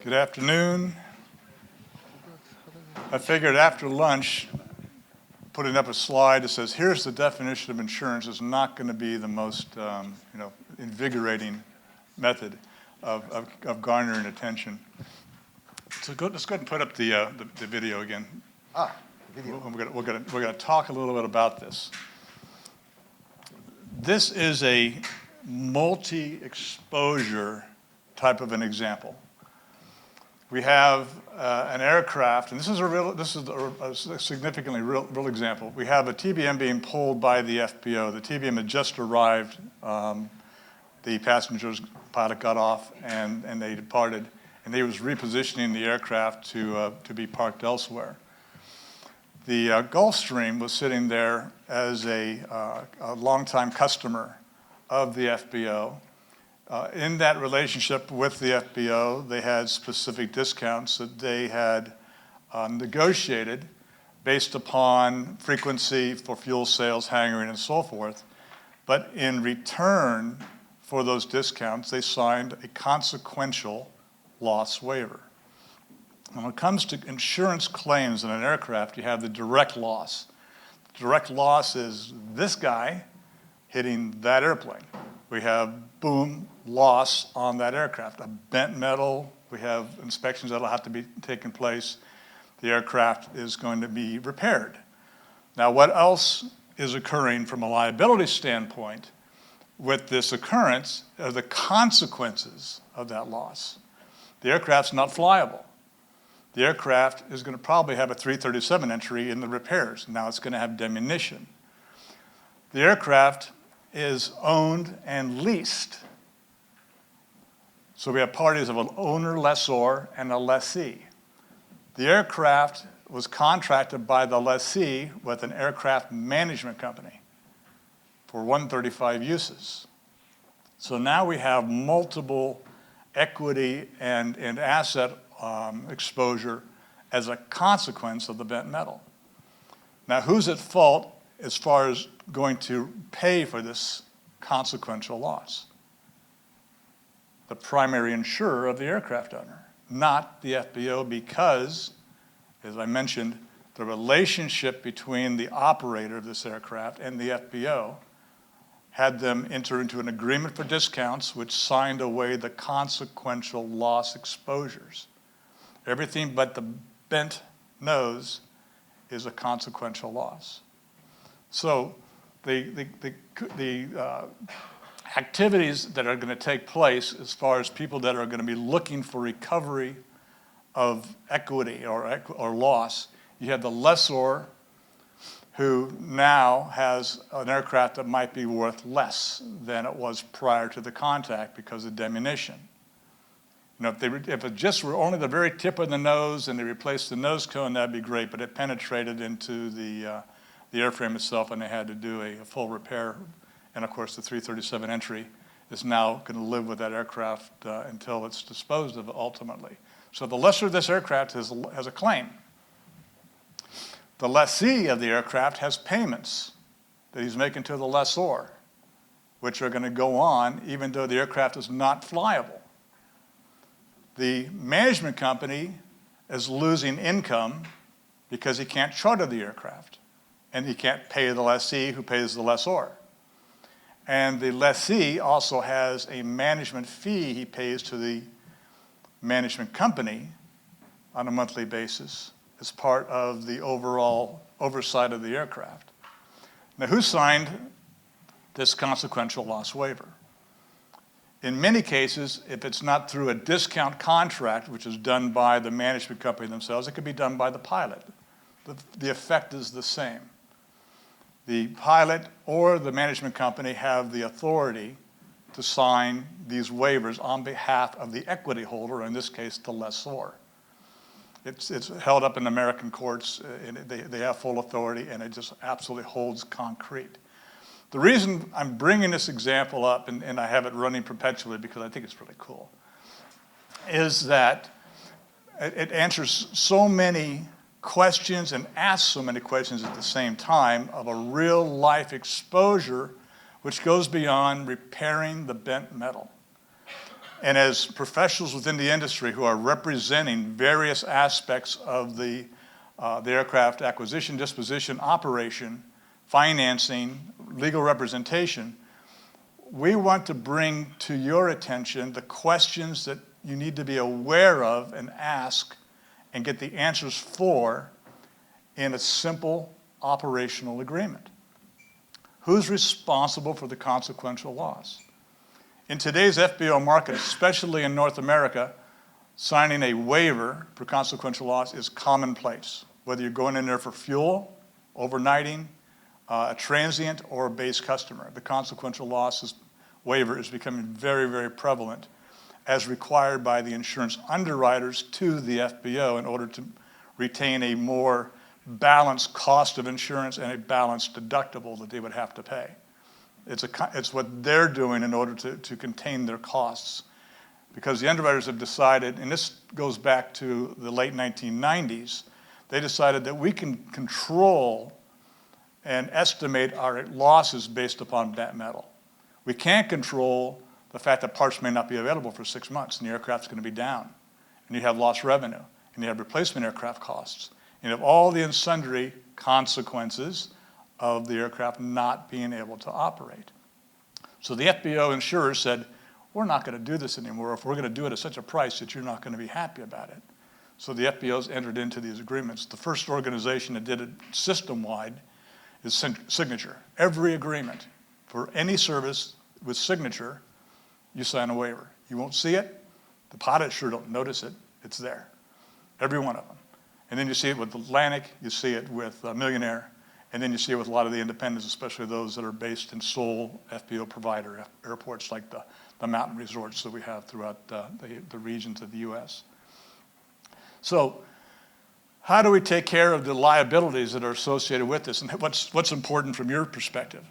Good afternoon. I figured after lunch, putting up a slide that says, here's the definition of insurance is not going to be the most invigorating method of garnering attention. So let's go ahead and put up the video again. Video. We're going to talk a little bit about this. This is a multi-exposure type of an example. We have an aircraft, and this is a significantly real example. We have a TBM being pulled by the FBO. The TBM had just arrived. The passengers pilot got off, and they departed, and they was repositioning the aircraft to be parked elsewhere. The Gulfstream was sitting there as a longtime customer of the FBO. In that relationship with the FBO, they had specific discounts that they had negotiated based upon frequency for fuel sales, hangering, and so forth. But in return for those discounts, they signed a consequential loss waiver. When it comes to insurance claims in an aircraft, you have the direct loss. Direct loss is this guy hitting that airplane. We have, boom, loss on that aircraft. A bent metal, we have inspections that'll have to be taking place. The aircraft is going to be repaired. Now, what else is occurring from a liability standpoint with this occurrence are the consequences of that loss. The aircraft's not flyable. The aircraft is going to probably have a 337 entry in the repairs. Now it's going to have diminution. The aircraft is owned and leased. So we have parties of an owner, lessor, and a lessee. The aircraft was contracted by the lessee with an aircraft management company for 135 uses. So now we have multiple equity and asset exposure as a consequence of the bent metal. Now, who's at fault as far as going to pay for this consequential loss? The primary insurer of the aircraft owner, not the FBO, because, as I mentioned, the relationship between the operator of this aircraft and the FBO had them enter into an agreement for discounts which signed away the consequential loss exposures. Everything but the bent nose is a consequential loss. So the activities that are going to take place as far as people that are going to be looking for recovery of equity or loss, you have the lessor who now has an aircraft that might be worth less than it was prior to the contact because of diminution. You know, if it just were only the very tip of the nose and they replaced the nose cone, that'd be great, but it penetrated into the airframe itself, and they had to do a full repair. And of course, the 337 entry is now going to live with that aircraft until it's disposed of ultimately. So the lessor of this aircraft has a claim. The lessee of the aircraft has payments that he's making to the lessor, which are going to go on even though the aircraft is not flyable. The management company is losing income because he can't charter the aircraft, and he can't pay the lessee who pays the lessor. And the lessee also has a management fee he pays to the management company on a monthly basis as part of the overall oversight of the aircraft. Now, who signed this consequential loss waiver? In many cases, if it's not through a discount contract, which is done by the management company themselves, it could be done by the pilot. The effect is the same. The pilot or the management company have the authority to sign these waivers on behalf of the equity holder, in this case, the lessor. It's held up in American courts, and they have full authority, and it just absolutely holds concrete. The reason I'm bringing this example up, and I have it running perpetually because I think it's really cool, is that it answers so many questions and asks so many questions at the same time of a real life exposure which goes beyond repairing the bent metal. And as professionals within the industry who are representing various aspects of the aircraft acquisition, disposition, operation, financing, legal representation, we want to bring to your attention the questions that you need to be aware of and ask and get the answers for in a simple operational agreement. Who's responsible for the consequential loss? In today's FBO market, especially in North America, signing a waiver for consequential loss is commonplace. Whether you're going in there for fuel, overnighting, a transient, or a base customer, the consequential loss waiver is becoming very, very prevalent as required by the insurance underwriters to the FBO in order to retain a more balanced cost of insurance and a balanced deductible that they would have to pay. It's what they're doing in order to contain their costs. Because the underwriters have decided, and this goes back to the late 1990s, they decided that we can control and estimate our losses based upon that metal. We can't control the fact that parts may not be available for 6 months and the aircraft's going to be down. And you have lost revenue, and you have replacement aircraft costs. And you have all the and sundry consequences of the aircraft not being able to operate. So the FBO insurers said, we're not going to do this anymore if we're going to do it at such a price that you're not going to be happy about it. So the FBOs entered into these agreements. The first organization that did it system-wide is Signature. Every agreement for any service with Signature, you sign a waiver. You won't see it. The pilots sure don't notice it. It's there. Every one of them. And then you see it with Atlantic, you see it with Millionaire, and then you see it with a lot of the independents, especially those that are based in sole FBO provider airports like the mountain resorts that we have throughout the regions of the U.S. So how do we take care of the liabilities that are associated with this, and what's important from your perspective?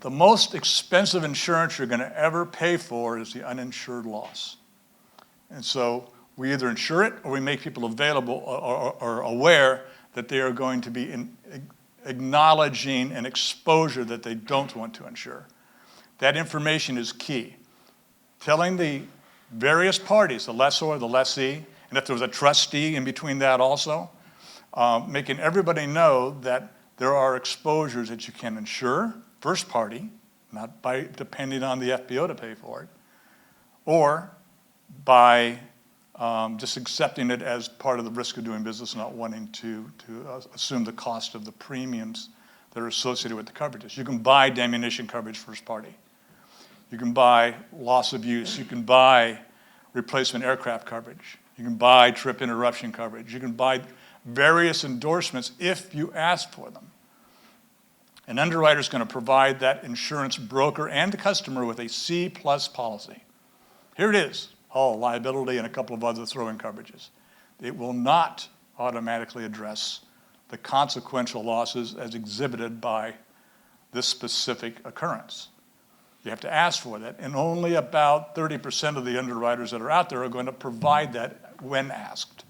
The most expensive insurance you're going to ever pay for is the uninsured loss. And so we either insure it or we make people available or aware that they are going to be acknowledging an exposure that they don't want to insure. That information is key. Telling the various parties, the lessor, the lessee, and if there was a trustee in between that also, making everybody know that there are exposures that you can insure, first party, not by depending on the FBO to pay for it, or by just accepting it as part of the risk of doing business, not wanting to assume the cost of the premiums that are associated with the coverages. You can buy diminution coverage first party. You can buy loss of use. You can buy replacement aircraft coverage. You can buy trip interruption coverage. You can buy various endorsements if you ask for them. An underwriter is going to provide that insurance broker and the customer with a C+ policy. Here it is. All liability and a couple of other throw-in coverages. It will not automatically address the consequential losses as exhibited by this specific occurrence. You have to ask for that, and only about 30% of the underwriters that are out there are going to provide that when asked.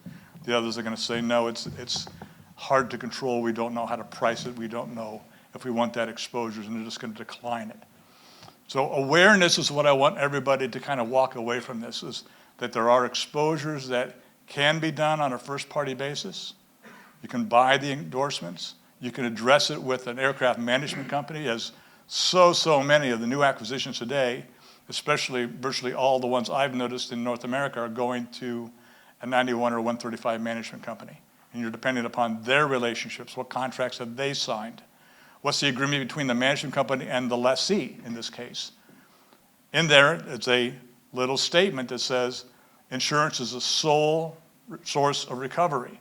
The others are going to say, no, it's hard to control, we don't know how to price it, we don't know if we want that exposure, and they're just going to decline it. So awareness is what I want everybody to kind of walk away from this, is that there are exposures that can be done on a first-party basis. You can buy the endorsements. You can address it with an aircraft management company, as so many of the new acquisitions today, especially virtually all the ones I've noticed in North America, are going to a 91 or 135 management company. And you're depending upon their relationships. What contracts have they signed? What's the agreement between the management company and the lessee in this case? In there, it's a little statement that says insurance is the sole source of recovery.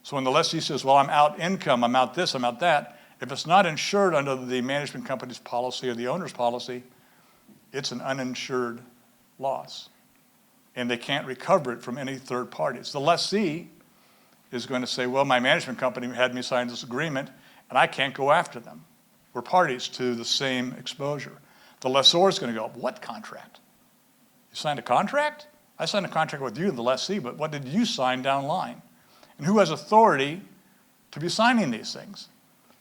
So when the lessee says, well, I'm out income, I'm out this, I'm out that, if it's not insured under the management company's policy or the owner's policy, it's an uninsured loss. And they can't recover it from any third parties. The lessee is going to say, well, my management company had me sign this agreement, and I can't go after them. We're parties to the same exposure. The lessor is going to go, what contract? You signed a contract? I signed a contract with you, the lessee, but what did you sign down line? And who has authority to be signing these things?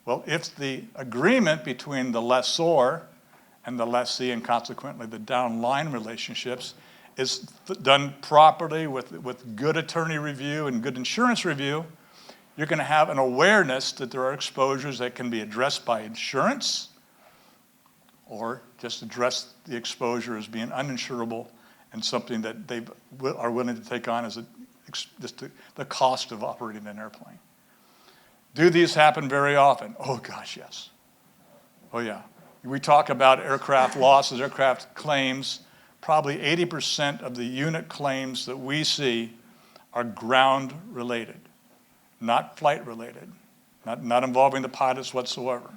Well, if the agreement between the lessor and the lessee, and consequently the downline relationships, is done properly with good attorney review and good insurance review, you're going to have an awareness that there are exposures that can be addressed by insurance, or just address the exposure as being uninsurable and something that they are willing to take on as just the cost of operating an airplane. Do these happen very often? Oh gosh, yes. Oh yeah. We talk about aircraft losses, aircraft claims. Probably 80% of the unit claims that we see are ground related, not flight related, not involving the pilots whatsoever.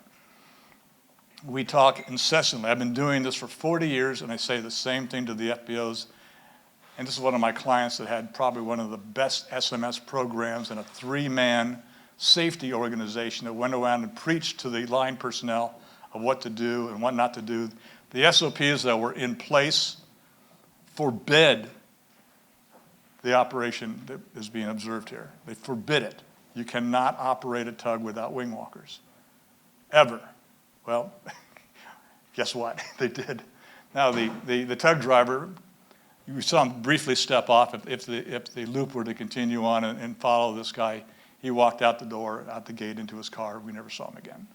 We talk incessantly. I've been doing this for 40 years, and I say the same thing to the FBOs. And this is one of my clients that had probably one of the best SMS programs in a 3-man safety organization that went around and preached to the line personnel of what to do and what not to do. The SOPs that were in place forbid the operation that is being observed here. They forbid it. You cannot operate a tug without wing walkers, ever. Well, guess what? They did. Now the tug driver, you saw him briefly step off. If the loop were to continue on and follow this guy, he walked out the door, out the gate into his car. We never saw him again.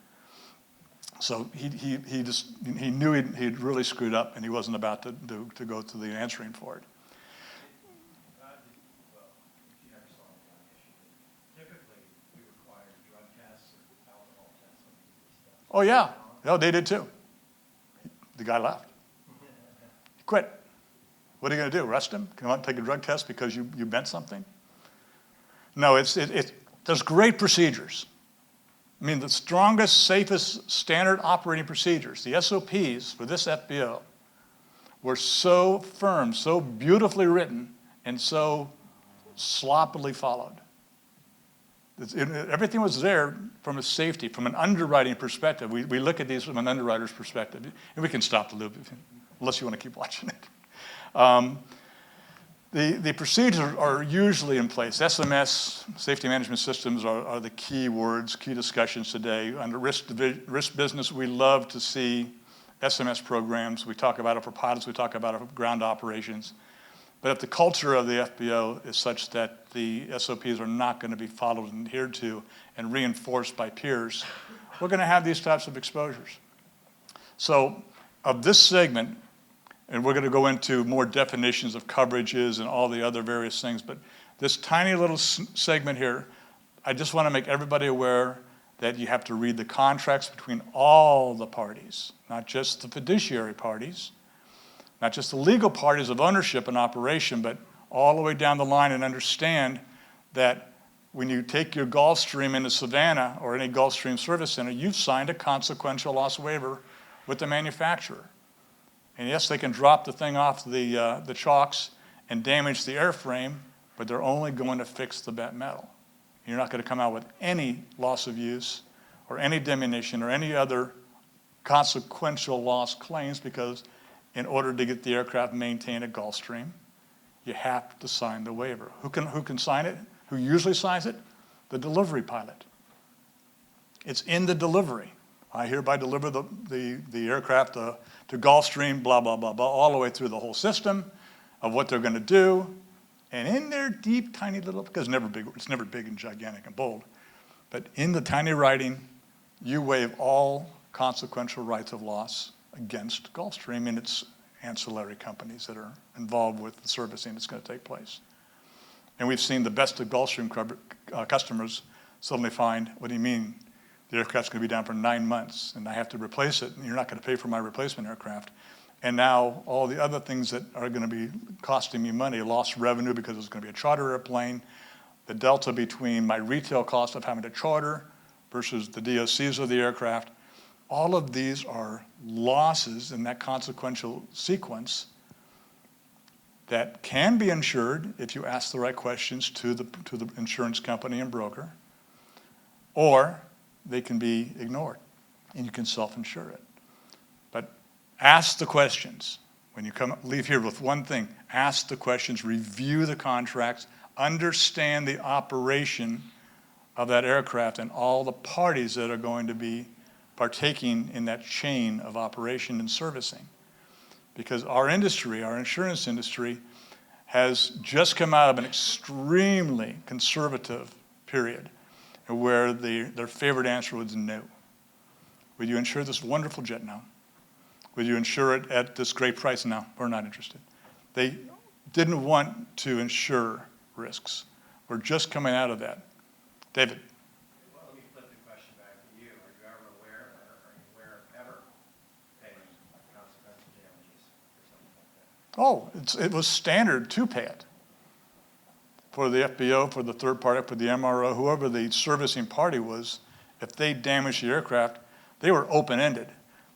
So he knew he'd really screwed up, and he wasn't about to go to the answering for it. Oh yeah, no, they did too. The guy left. He quit. What are you going to do? Arrest him? Come on, take a drug test because you bent something? No, there's great procedures. I mean, the strongest, safest standard operating procedures, the SOPs for this FBO, were so firm, so beautifully written, and so sloppily followed. Everything was there from a safety, from an underwriting perspective. We look at these from an underwriter's perspective, and we can stop the loop unless you want to keep watching it. The procedures are usually in place. SMS, safety management systems, are the key words, key discussions today. Under risk business, we love to see SMS programs. We talk about it for pilots. We talk about it for ground operations. But if the culture of the FBO is such that the SOPs are not going to be followed and adhered to and reinforced by peers, we're going to have these types of exposures. So of this segment, and we're going to go into more definitions of coverages and all the other various things, but this tiny little segment here, I just want to make everybody aware that you have to read the contracts between all the parties, not just the fiduciary parties, not just the legal parties of ownership and operation, but all the way down the line, and understand that when you take your Gulfstream into Savannah or any Gulfstream service center, you've signed a consequential loss waiver with the manufacturer. And yes, they can drop the thing off the chocks and damage the airframe, but they're only going to fix the bent metal. You're not going to come out with any loss of use or any diminution or any other consequential loss claims, because in order to get the aircraft maintained at Gulfstream, you have to sign the waiver. Who can sign it? Who usually signs it? The delivery pilot. It's in the delivery. I hereby deliver the aircraft to Gulfstream, blah, blah, blah, blah, all the way through the whole system of what they're going to do. And in their deep, tiny little, because it's never big and gigantic and bold, but in the tiny writing, you waive all consequential rights of loss against Gulfstream and its ancillary companies that are involved with the servicing that's going to take place. And we've seen the best of Gulfstream customers suddenly find, what do you mean? The aircraft's going to be down for 9 months, and I have to replace it, and you're not going to pay for my replacement aircraft. And now all the other things that are going to be costing me money, lost revenue because it's going to be a charter airplane, the delta between my retail cost of having to charter versus the DOCs of the aircraft, all of these are losses in that consequential sequence that can be insured if you ask the right questions to the insurance company and broker, or they can be ignored, and you can self-insure it. But ask the questions. When you leave here with one thing, ask the questions, review the contracts, understand the operation of that aircraft and all the parties that are going to be partaking in that chain of operation and servicing. Because our industry, our insurance industry, has just come out of an extremely conservative period where their favorite answer was no. Will you insure this wonderful jet? No. Will you insure it at this great price? No, we're not interested. They didn't want to insure risks. We're just coming out of that. David. Well, let me flip the question back to you. Are you ever aware, or are you aware of ever paying consequential damages or something like that? Oh, it was standard to pay it. For the FBO, for the third party, for the MRO, whoever the servicing party was, if they damaged the aircraft, they were open-ended.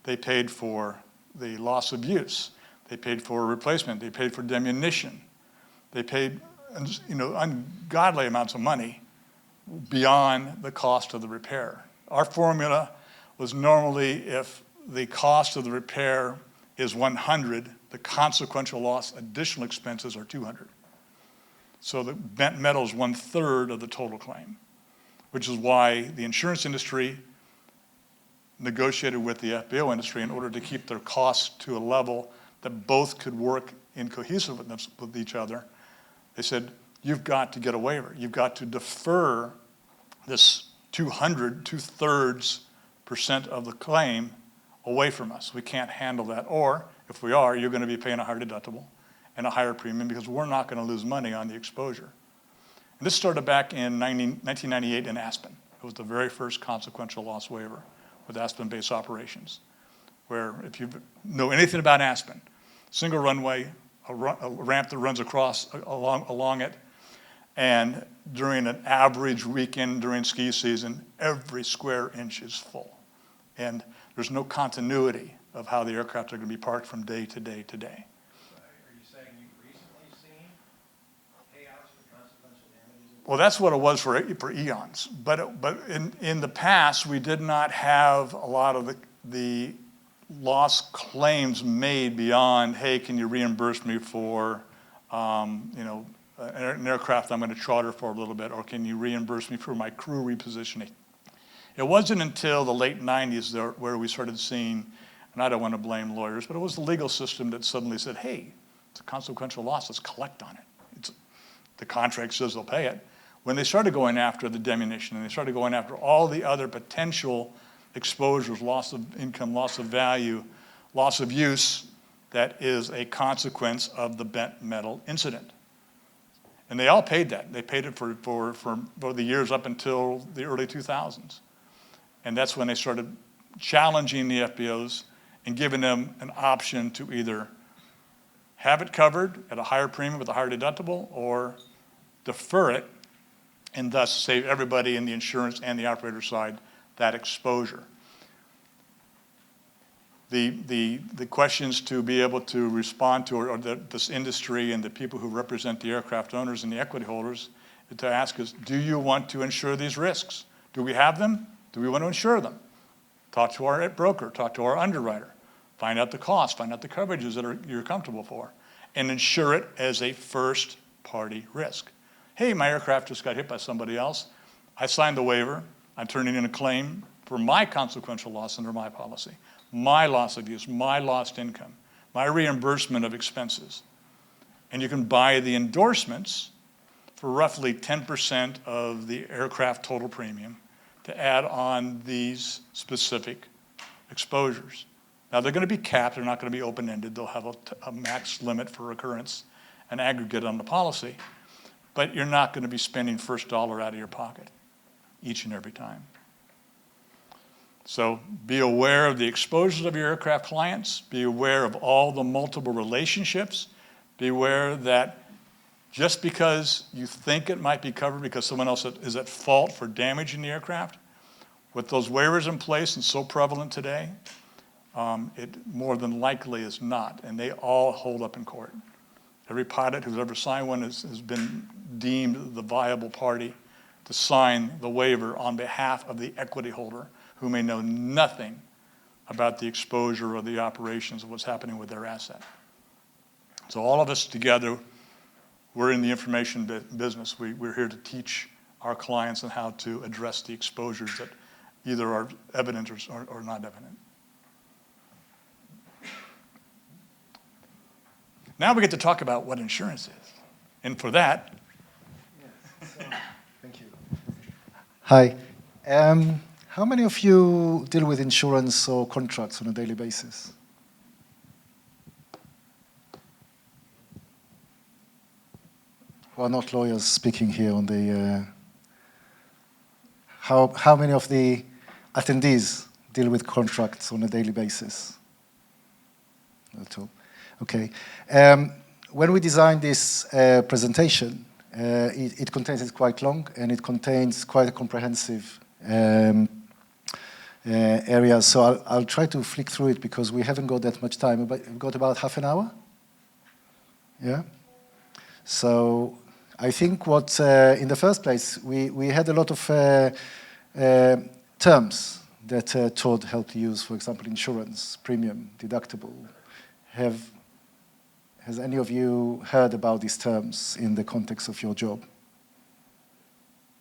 They paid for the loss of use. They paid for replacement. They paid for diminution. They paid, ungodly amounts of money beyond the cost of the repair. Our formula was normally if the cost of the repair is 100, the consequential loss additional expenses are 200. So the bent metal is 1/3 of the total claim, which is why the insurance industry negotiated with the FBO industry in order to keep their costs to a level that both could work in cohesiveness with each other. They said, you've got to get a waiver. You've got to defer this 2/3% of the claim away from us. We can't handle that. Or if we are, you're going to be paying a higher deductible and a higher premium because we're not going to lose money on the exposure. And this started back in 1998 in Aspen. It was the very first consequential loss waiver with Aspen-based operations, where if you know anything about Aspen, single runway, a ramp that runs along it, and during an average weekend during ski season, every square inch is full. And there's no continuity of how the aircraft are going to be parked from day to day to day. Are you saying you've recently seen payouts for consequential damages? Well, that's what it was for eons. But in the past, we did not have a lot of the loss claims made beyond, hey, can you reimburse me for, an aircraft I'm going to charter for a little bit, or can you reimburse me for my crew repositioning? It wasn't until the late 90s where we started seeing, and I don't want to blame lawyers, but it was the legal system that suddenly said, hey, it's a consequential loss, let's collect on it. The contract says they'll pay it. When they started going after the diminution and they started going after all the other potential exposures, loss of income, loss of value, loss of use, that is a consequence of the bent metal incident. And they all paid that. They paid it for the years up until the early 2000s. And that's when they started challenging the FBOs and giving them an option to either have it covered at a higher premium with a higher deductible or defer it and thus save everybody in the insurance and the operator side that exposure. The questions to be able to respond to or this industry and the people who represent the aircraft owners and the equity holders to ask is, do you want to insure these risks? Do we have them? Do we want to insure them? Talk to our broker, talk to our underwriter, find out the cost, find out the coverages that you're comfortable for, and insure it as a first party risk. Hey, my aircraft just got hit by somebody else. I signed the waiver. I'm turning in a claim for my consequential loss under my policy, my loss of use, my lost income, my reimbursement of expenses. And you can buy the endorsements for roughly 10% of the aircraft total premium to add on these specific exposures. Now they're going to be capped, they're not going to be open-ended, they'll have a max limit for occurrence, an aggregate on the policy, but you're not going to be spending first dollar out of your pocket each and every time. So be aware of the exposures of your aircraft clients, be aware of all the multiple relationships, be aware that just because you think it might be covered because someone else is at fault for damaging the aircraft, with those waivers in place and so prevalent today, it more than likely is not, and they all hold up in court. Every pilot who's ever signed one has been deemed the viable party to sign the waiver on behalf of the equity holder who may know nothing about the exposure or the operations of what's happening with their asset. So all of us together, we're in the information business. We're here to teach our clients on how to address the exposures that either are evident or not evident. Now we get to talk about what insurance is. And for that, Thank you. Hi. How many of you deal with insurance or contracts on a daily basis? Who are not lawyers speaking here on the... How many of the attendees deal with contracts on a daily basis? Not all. Okay. When we designed this presentation, it contains, it's quite long, and it contains quite a comprehensive area. So I'll try to flick through it because we haven't got that much time. We've got about half an hour. Yeah. So I think what, in the first place, we had a lot of terms that Todd helped use. For example, insurance, premium, deductible. Has any of you heard about these terms in the context of your job?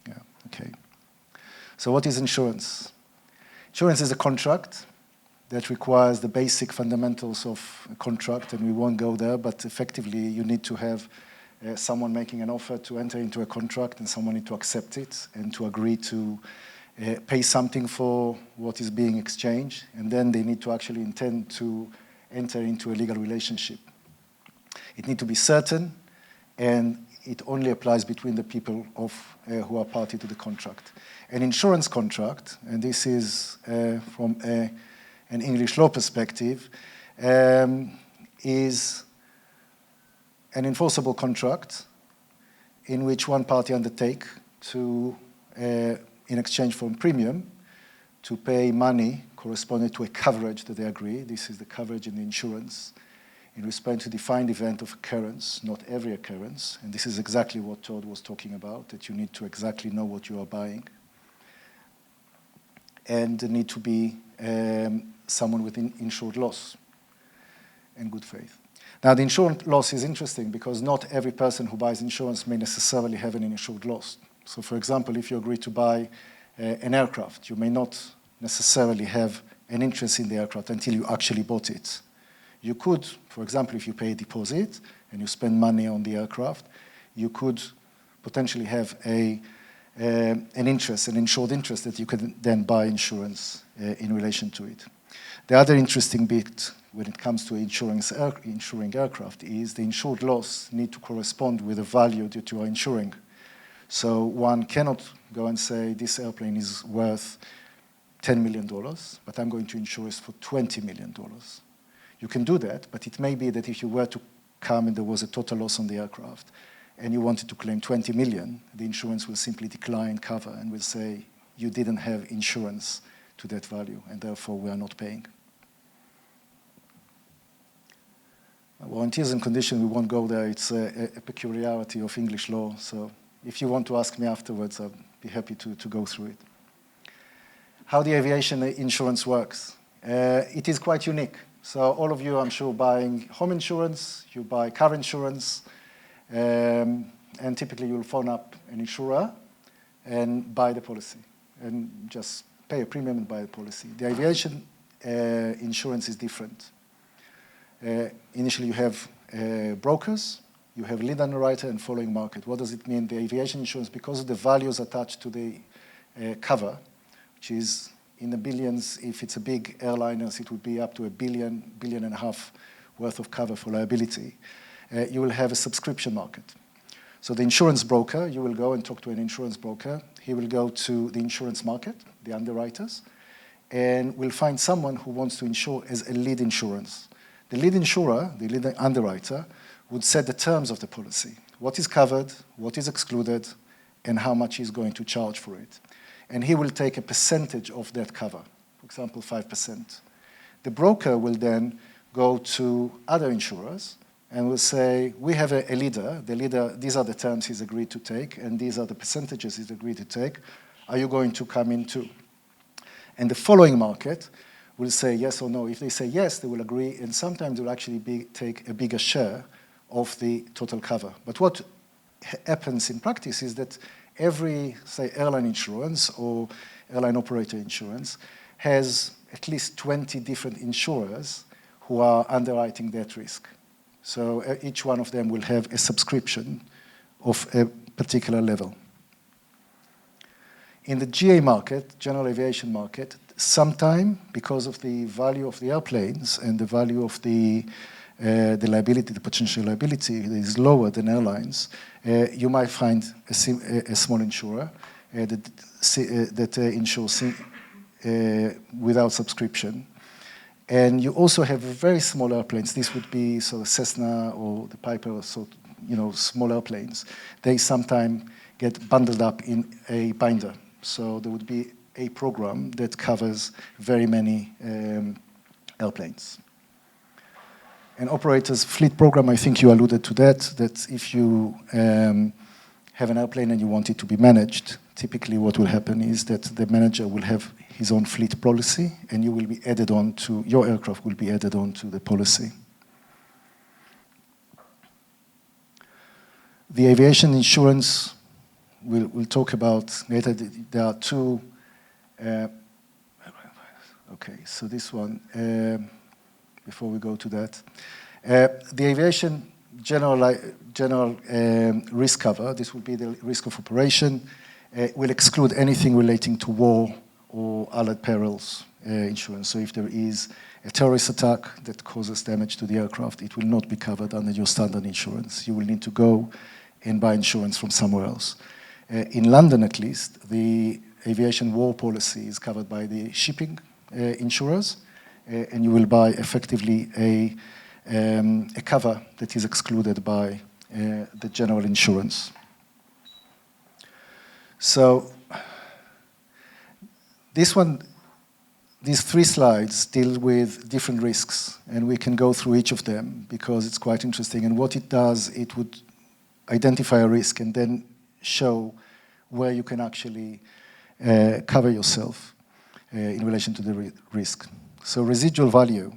Yeah, okay. So what is insurance? Insurance is a contract that requires the basic fundamentals of a contract, and we won't go there, but effectively you need to have someone making an offer to enter into a contract and someone need to accept it and to agree to pay something for what is being exchanged, and then they need to actually intend to enter into a legal relationship. It needs to be certain, and it only applies between the people who are party to the contract. An insurance contract, and this is from an English law perspective, is an enforceable contract in which one party undertake to, in exchange for a premium, to pay money corresponding to a coverage that they agree. This is the coverage in the insurance in response to defined event of occurrence, not every occurrence. And this is exactly what Todd was talking about, that you need to exactly know what you are buying. And there need to be someone with insured loss and good faith. Now, the insured loss is interesting because not every person who buys insurance may necessarily have an insured loss. So, for example, if you agree to buy an aircraft, you may not necessarily have an interest in the aircraft until you actually bought it. You could, for example, if you pay a deposit and you spend money on the aircraft, you could potentially have an interest, an insured interest that you can then buy insurance in relation to it. The other interesting bit when it comes to insuring aircraft is the insured loss need to correspond with the value that you are insuring. So one cannot go and say this airplane is worth $10 million, but I'm going to insure it for $20 million. You can do that, but it may be that if you were to come and there was a total loss on the aircraft and you wanted to claim 20 million, the insurance will simply decline cover and will say you didn't have insurance to that value and therefore we are not paying. Warranties and conditions, we won't go there. It's a peculiarity of English law. So if you want to ask me afterwards, I'll be happy to go through it. How the aviation insurance works. It is quite unique. So all of you, I'm sure, buying home insurance, you buy car insurance, and typically you'll phone up an insurer and buy the policy and just pay a premium and buy the policy. The aviation insurance is different. Initially you have brokers, you have lead underwriter and following market. What does it mean? The aviation insurance, because of the values attached to the cover, which is in the billions, if it's a big airliners, it would be up to $1 billion, $1.5 billion worth of cover for liability. You will have a subscription market. So the insurance broker, you will go and talk to an insurance broker. He will go to the insurance market, the underwriters, and will find someone who wants to insure as a lead insurance. The lead insurer, the lead underwriter, would set the terms of the policy. What is covered, what is excluded, and how much he's going to charge for it. And he will take a percentage of that cover, for example, 5%. The broker will then go to other insurers and will say, we have a leader. The leader, these are the terms he's agreed to take, and these are the percentages he's agreed to take. Are you going to come in too? And the following market will say yes or no. If they say yes, they will agree, and sometimes they will actually take a bigger share of the total cover. But what happens in practice is that every, say, airline insurance or airline operator insurance, has at least 20 different insurers who are underwriting that risk. So each one of them will have a subscription of a particular level. In the GA market, general aviation market, sometime because of the value of the airplanes and the value of the liability, the potential liability is lower than airlines, you might find a small insurer that insures without subscription. And you also have very small airplanes. This would be sort of Cessna or the Piper, so small airplanes. They sometimes get bundled up in a binder. So there would be a program that covers very many airplanes. An operator's fleet program, I think you alluded to that if you have an airplane and you want it to be managed, typically what will happen is that the manager will have his own fleet policy and you will be added on to, your aircraft will be added on to the policy. The aviation insurance we'll talk about later. There are two, okay, so this one, before we go to that. The aviation general risk cover, this will be the risk of operation, will exclude anything relating to war or allied perils insurance. So if there is a terrorist attack that causes damage to the aircraft, it will not be covered under your standard insurance. You will need to go and buy insurance from somewhere else. In London, at least, the aviation war policy is covered by the shipping insurers, and you will buy effectively a cover that is excluded by the general insurance. So these three slides deal with different risks, and we can go through each of them because it's quite interesting. And what it does, it would identify a risk and then show where you can actually cover yourself in relation to the risk. So residual value.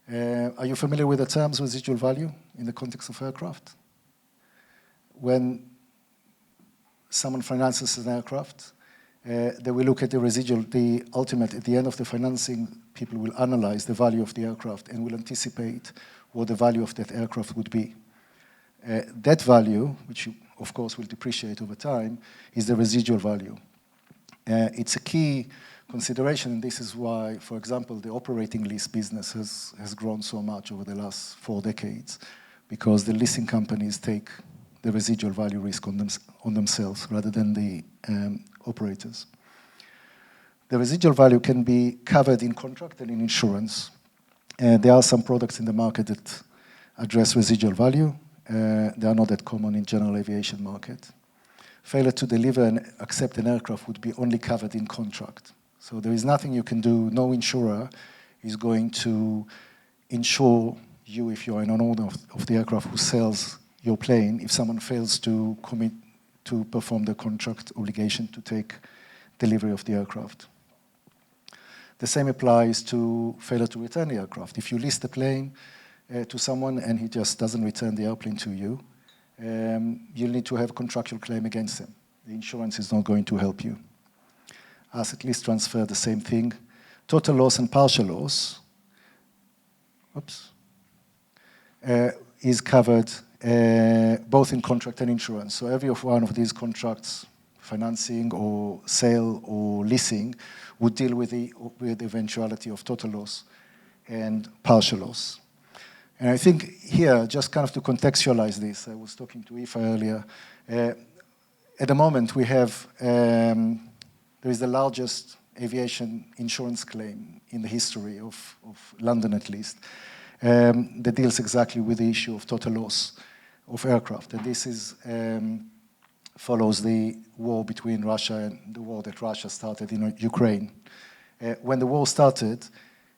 Are you familiar with the terms residual value in the context of aircraft? When someone finances an aircraft, they will look at the residual, at the end of the financing, people will analyze the value of the aircraft and will anticipate what the value of that aircraft would be. That value, which you, of course, will depreciate over time, is the residual value. It's a key consideration, and this is why, for example, the operating lease business has grown so much over the last 4 decades, because the leasing companies take the residual value risk on themselves rather than the operators. The residual value can be covered in contract and in insurance. There are some products in the market that address residual value. They are not that common in general aviation market. Failure to deliver and accept an aircraft would be only covered in contract. So there is nothing you can do. No insurer is going to insure you if you are an owner of the aircraft who sells your plane if someone fails to commit to perform the contract obligation to take delivery of the aircraft. The same applies to failure to return the aircraft. If you lease the plane to someone and he just doesn't return the airplane to you, you'll need to have a contractual claim against him. The insurance is not going to help you. Asset lease transfer, the same thing. Total loss and partial loss, is covered both in contract and insurance. So every one of these contracts, financing or sale or leasing, would deal with the eventuality of total loss and partial loss. And I think here, just kind of to contextualize this, I was talking to Aoife earlier. At the moment, we have, there is the largest aviation insurance claim in the history of London, at least, that deals exactly with the issue of total loss of aircraft. And this is, follows the war between Russia and the war that Russia started in Ukraine. When the war started,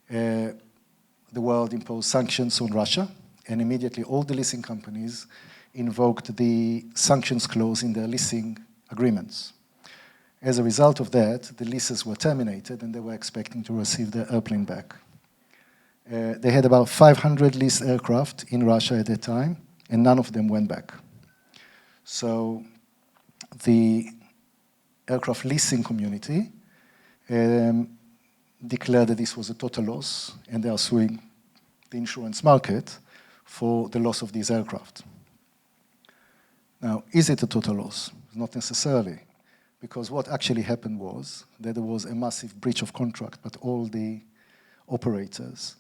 the world imposed sanctions on Russia, and immediately all the leasing companies invoked the sanctions clause in their leasing agreements. As a result of that, the leases were terminated and they were expecting to receive their airplane back. They had about 500 leased aircraft in Russia at that time, and none of them went back. So the aircraft leasing community declared that this was a total loss, and they are suing the insurance market for the loss of these aircraft. Now, is it a total loss? Not necessarily, because what actually happened was that there was a massive breach of contract, but all the operators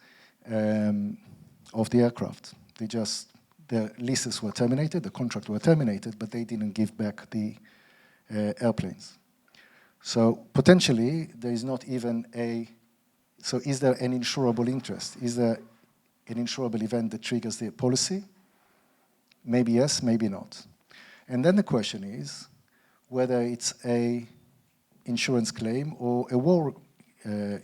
of the aircraft, their leases were terminated, the contract were terminated, but they didn't give back the airplanes. So potentially, there is not even so is there an insurable interest? Is there an insurable event that triggers the policy? Maybe yes, maybe not. And then the question is whether it's a insurance claim or a war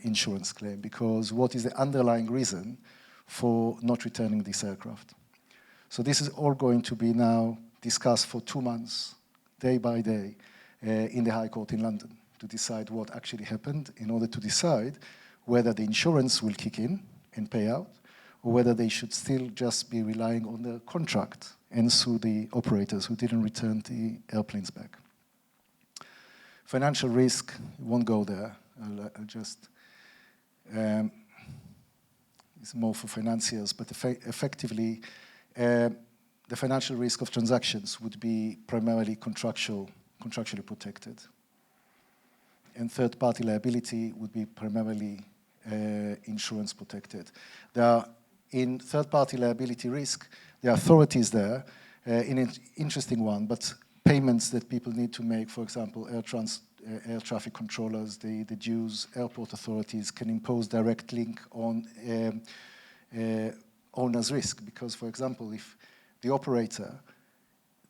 insurance claim, because what is the underlying reason for not returning this aircraft? So this is all going to be now discussed for 2 months, day by day, in the High Court in London to decide what actually happened in order to decide whether the insurance will kick in and pay out or whether they should still just be relying on the contract and sue the operators who didn't return the airplanes back. Financial risk, won't go there. I'll just, it's more for financiers, but effectively, the financial risk of transactions would be primarily contractually protected. And third-party liability would be primarily insurance protected. In third-party liability risk, there are authorities there, in an interesting one, but payments that people need to make, for example, air traffic controllers, the dues, airport authorities can impose direct link on owner's risk. Because, for example, if the operator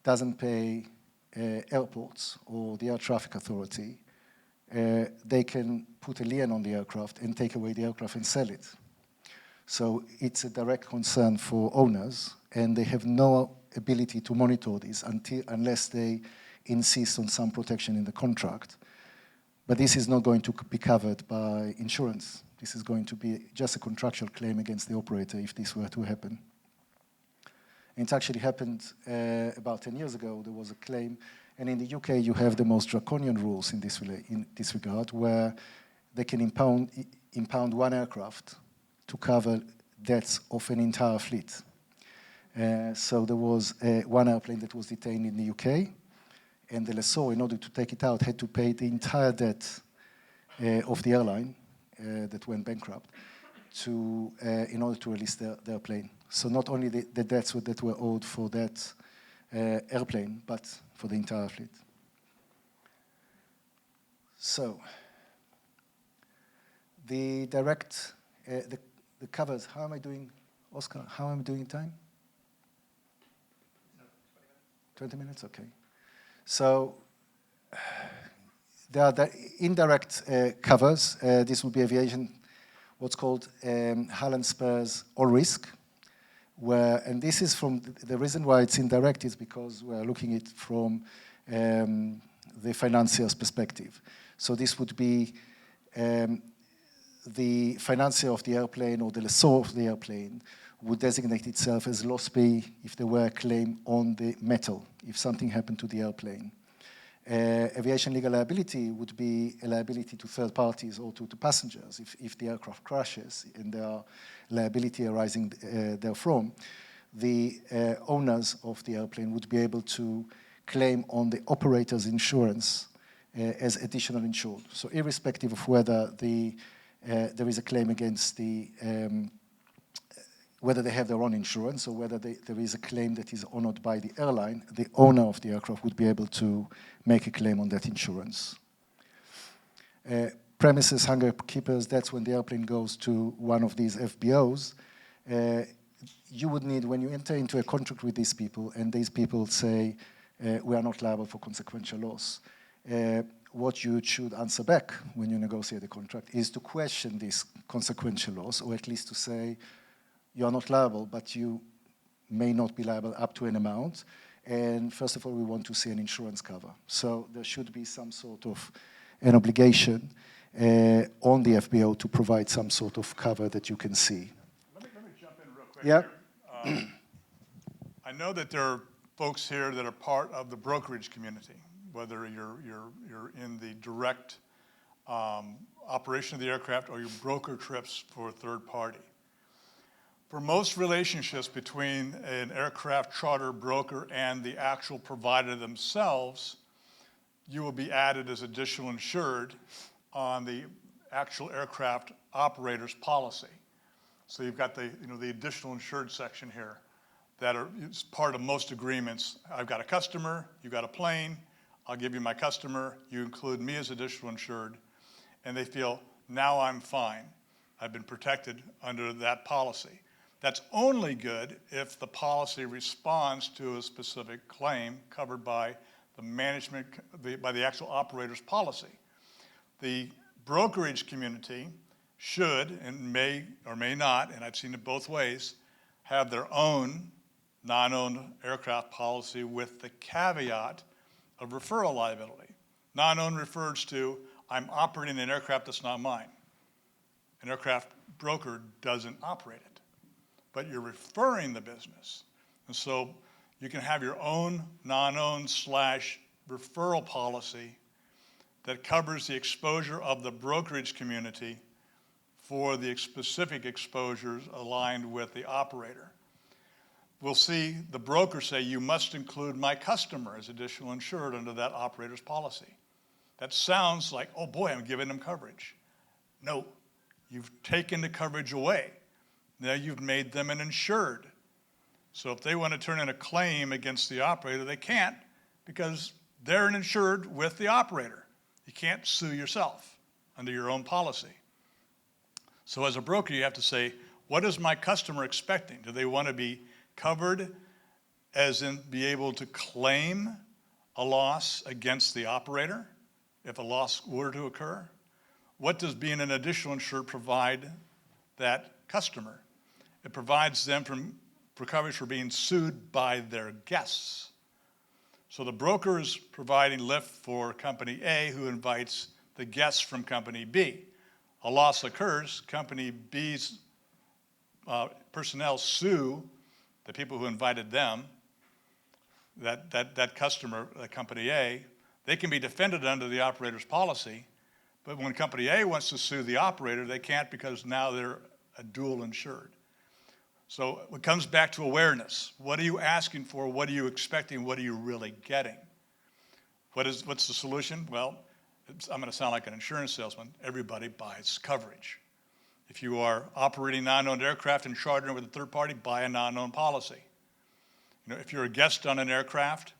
doesn't pay airports or the air traffic authority, they can put a lien on the aircraft and take away the aircraft and sell it. So it's a direct concern for owners, and they have no ability to monitor this unless they insist on some protection in the contract. But this is not going to be covered by insurance. This is going to be just a contractual claim against the operator if this were to happen. And it actually happened about 10 years ago. There was a claim, and in the UK you have the most draconian rules in this regard, where they can impound one aircraft to cover debts of an entire fleet. So there was one airplane that was detained in the UK, and the lessor, in order to take it out, had to pay the entire debt of the airline that went bankrupt in order to release the airplane. So not only the debts that were owed for that airplane, but for the entire fleet. So the direct, the covers, how am I doing, Oscar? How am I doing in time? 20 minutes, okay. So there are the indirect covers. This will be aviation, what's called Halland Spurs all risk, and this is from the reason why it's indirect is because we're looking at it from the financier's perspective. So this would be the financier of the airplane or the lessor of the airplane would designate itself as loss pay if there were a claim on the metal, if something happened to the airplane. Aviation legal liability would be a liability to third parties or to passengers if the aircraft crashes and there are liability arising therefrom. The owners of the airplane would be able to claim on the operator's insurance as additional insured. So irrespective of whether there is a claim against whether they have their own insurance or whether there is a claim that is honored by the airline, the owner of the aircraft would be able to make a claim on that insurance. Premises hangar keepers, that's when the airplane goes to one of these FBOs. You would need, when you enter into a contract with these people, and these people say, we are not liable for consequential loss, what you should answer back when you negotiate the contract is to question this consequential loss, or at least to say, you are not liable, but you may not be liable up to an amount. And first of all, we want to see an insurance cover. So there should be some sort of an obligation on the FBO to provide some sort of cover that you can see. Let me jump in real quick. Yeah. Here. I know that there are folks here that are part of the brokerage community, whether you're in the direct operation of the aircraft, or you broker trips for a third party. For most relationships between an aircraft charter broker and the actual provider themselves, you will be added as additional insured on the actual aircraft operator's policy. So you've got the additional insured section here that is part of most agreements. I've got a customer, you've got a plane, I'll give you my customer, you include me as additional insured, and they feel, now I'm fine. I've been protected under that policy. That's only good if the policy responds to a specific claim covered by the management, by the actual operator's policy. The brokerage community should, and may or may not, and I've seen it both ways, have their own non-owned aircraft policy with the caveat of referral liability. Non-owned refers to, I'm operating an aircraft that's not mine. An aircraft broker doesn't operate it, but you're referring the business. And so you can have your own non-owned / referral policy that covers the exposure of the brokerage community for the specific exposures aligned with the operator. We'll see the broker say, you must include my customer as additional insured under that operator's policy. That sounds like, oh boy, I'm giving them coverage. No, you've taken the coverage away. Now you've made them an insured. So if they want to turn in a claim against the operator, they can't, because they're an insured with the operator. You can't sue yourself under your own policy. So as a broker, you have to say, what is my customer expecting? Do they want to be covered, as in be able to claim a loss against the operator if a loss were to occur? What does being an additional insured provide that customer? It provides them for coverage for being sued by their guests. So the broker is providing lift for company A, who invites the guests from company B. A loss occurs, company B's personnel sue the people who invited them, that customer, company A. They can be defended under the operator's policy, but when company A wants to sue the operator, they can't, because now they're a dual insured. So it comes back to awareness. What are you asking for? What are you expecting? What are you really getting? What's the solution? Well, I'm going to sound like an insurance salesman. Everybody buys coverage. If you are operating non-owned aircraft and chartering with a third party, buy a non-owned policy. If you're a guest on an aircraft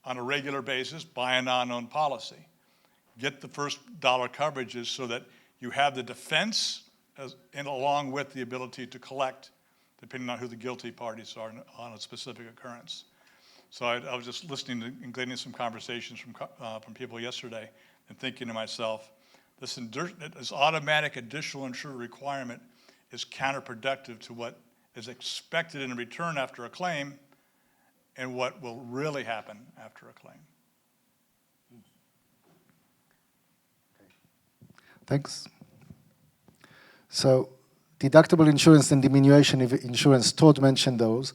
on a regular basis, buy a non-owned policy. Get the first dollar coverages so that you have the defense and along with the ability to collect, depending on who the guilty parties are on a specific occurrence. So I was just listening and gleaning some conversations from people yesterday and thinking to myself, this automatic additional insured requirement is counterproductive to what is expected in return after a claim and what will really happen after a claim. Thanks. So deductible insurance and diminution insurance, Todd mentioned those.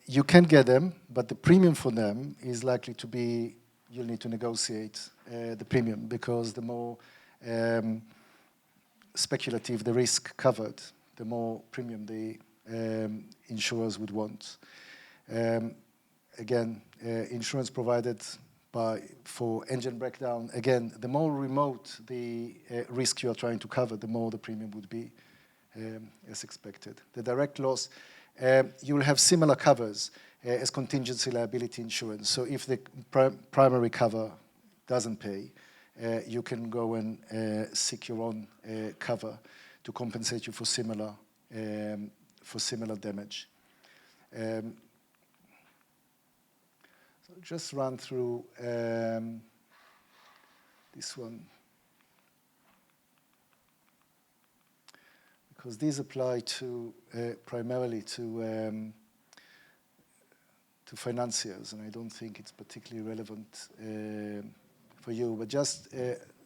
You can get them, but the premium for them is likely to be, you'll need to negotiate the premium, because the more speculative the risk covered, the more premium the insurers would want. Again, insurance provided for engine breakdown, again, the more remote the risk you are trying to cover, the more the premium would be, as expected. The direct loss, you will have similar covers as contingency liability insurance. So if the primary cover doesn't pay, you can go and seek your own cover to compensate you for similar damage. So just run through this one, because these apply to primarily to financiers, and I don't think it's particularly relevant for you. But just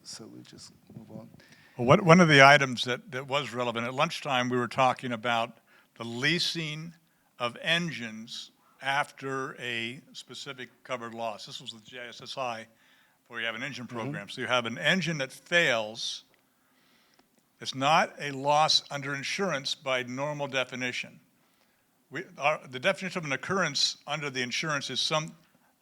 so we'll just move on. Well, one of the items that was relevant at lunchtime, we were talking about the leasing of engines after a specific covered loss. This was with JSSI where you have an engine program. So you have an engine that fails. It's not a loss under insurance by normal definition. The definition of an occurrence under the insurance is some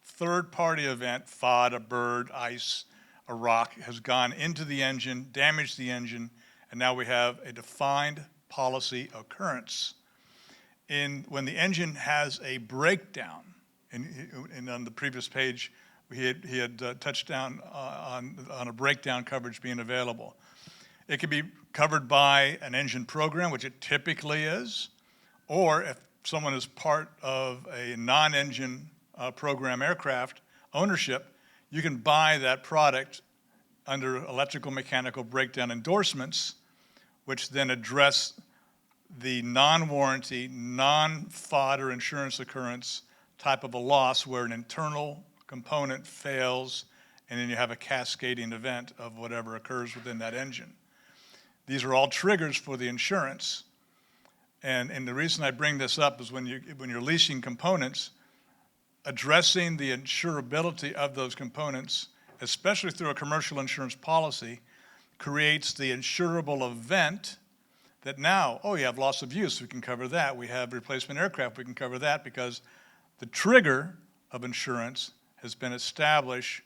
third-party event, FOD, a bird, ice, a rock, has gone into the engine, damaged the engine, and now we have a defined policy occurrence. When the engine has a breakdown, and on the previous page, he had touched down on a breakdown coverage being available. It can be covered by an engine program, which it typically is, or if someone is part of a non-engine program aircraft ownership, you can buy that product under electrical mechanical breakdown endorsements, which then address the non-warranty, non-FOD or insurance occurrence type of a loss where an internal component fails and then you have a cascading event of whatever occurs within that engine. These are all triggers for the insurance. And the reason I bring this up is when you're leasing components, addressing the insurability of those components, especially through a commercial insurance policy, creates the insurable event that now, oh, you have loss of use, we can cover that. We have replacement aircraft, we can cover that, because the trigger of insurance has been established